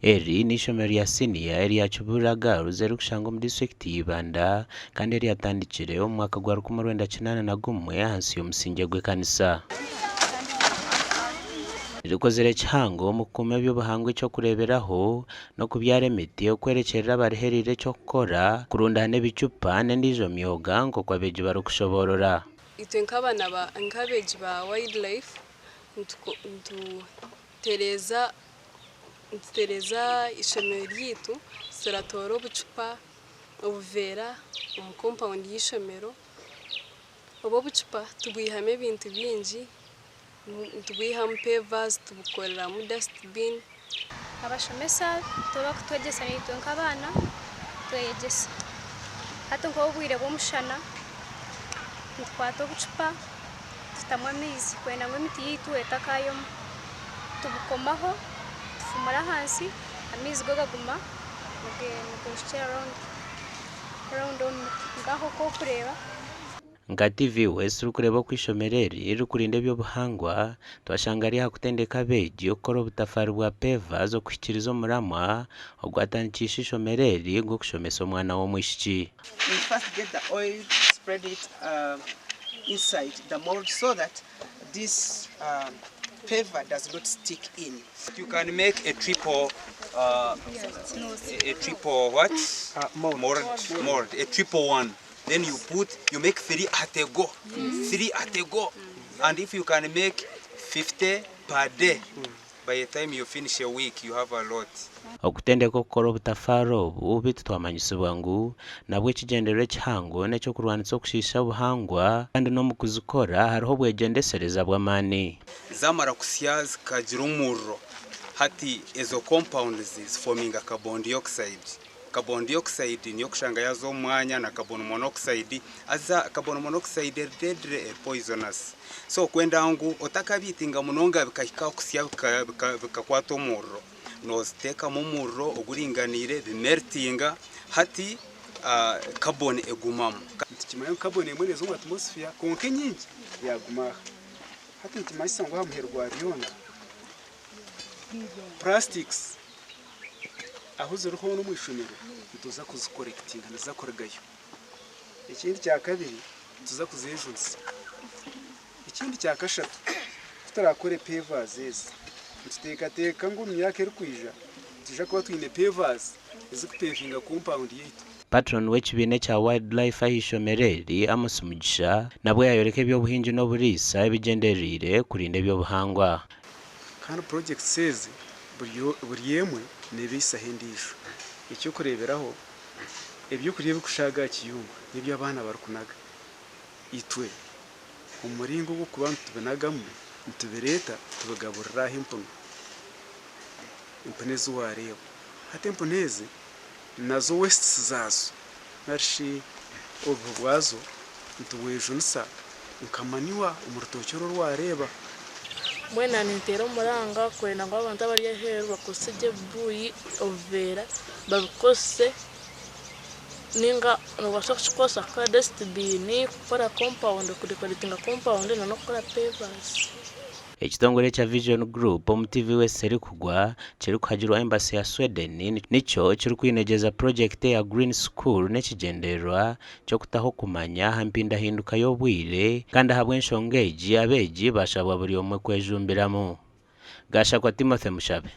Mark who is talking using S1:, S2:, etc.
S1: Eri ni ishomero rya senior erya Kiburaga ruzeru kushanga mu district y'Ibanda kandi eri yatandikire mu mwaka gwa 1981 hansi y'omusinge gw'ekanisa. Rikozere kihango mu kuma by'obuhangwa cyo kureberaho no kubyara emiti okwerekerera bariherire cyo gukora kurundana ebicupa n'endijo myoga ngo kwabeji barukushoborora.
S2: Itwe nk'abana ba nkabeji ba wildlife ntutereza ishomero ryitu seratora obucupa obuvera mu compound y'ishomero obo bucupa tubwihame ebintu bingi tubwihamu pavers tubukorera mu dustbin.
S3: Abashomesa tuba kutwegesa n'itwe nk'abana twegesa hata nk'obwire bw'omushana tukwata obucupa tutamu amaizi kwendamu emiti yitu etakayomu tubukomaho tufumura hansi amaizi go gaguma mugoshera around ngaho ko kureba
S1: nga TV West rukureba ku ishomereri rukurinda by'obuhangwa twashanga ari hakutendeka beji okora obutafari bwa peva zo kuhikiriza omuramwa ogwatandikisha ishomereri gwo kushomesa omwana w'omwishiki.
S4: We first get the oil, spread it inside the mold so that this paver does not stick in.
S5: You can make a triple what? Mold, a triple one. Then you make 3 at a go. 3 at a go. And if you can make 50 per day, by the time you finish a week, you have a lot.
S1: Okutendeka okukora obutafari obu bitu twamanyisibwa ngu nabwo ekigenderero ekihango n'ekyo kurwanisa okushiisha obuhangwa kandi n'omukuzikora hariho obwegendesereza bw'amaani.
S5: Zamara kusya zikagira omurro hati ezo compounds ziforminga carbon dioxide. Carbon dioxide niyo kushanga yazo omwanya na carbon monoxide. Aza carbon monoxide deadly poisonous. So kwenda ngu otakabitinga munonga bikahika kusya bikakwata omurro. Noziteka mu murro oguringanire bimeltinga hati carbon egumamu.
S6: Tikimayo carbon emwe nezo mu atmosphere konke nyingi yaguma hati timayisa ngo hamuherwa byona plastics aho ziruho no mwishomero tuza kuzicollectinga nazakorgayo. Ikindi cya kabiri tuza kuzejunsa. Ikindi cya kashatu tutarakore pavers zeze tuteka ngo myaka erikwija tija kuba twine pavers ezikupevinga compound yitu.
S1: Patron w'ekibiina kya wildlife ahishomereri Amos Mugisha nabwo yayoreka eby'obuhingi n'oburiisa ebigenderire kurinda eby'obuhangwa.
S6: Kandi project says buri yemwe nebisa hendisho icyo kureberaho eby'ukuriye bikushaga kiyumba nibyo abana barukunaga itwe umuringo wo kubantu tubenagamo ntubireta tubagaburira impunezi wareba hata impunezi nazo west zazo narshi obubwazo ntuwejunsa nkamaniwa umurutokero rwareba
S7: mwena nitero muranga kwenda ngo abantu abari heru bakosije buyi overa babikose ninga nobasha kukosa ka dustbin gukora compound kudekoratinga compound no gukora pavers.
S1: Ekitongole kya Vision Group omu TV West eri kugwa kiri kuhagirwa embassy ya Sweden nicho kiri kwinegeza project ya Green School n'ekigendererwa cyo kutaho kumanya hampinda hinduka y'obwire kandi ahabwe enshonga egi abeegi bashabwa buri omwe kwejumbiramu. Gasha kwa Timothy Mushabe.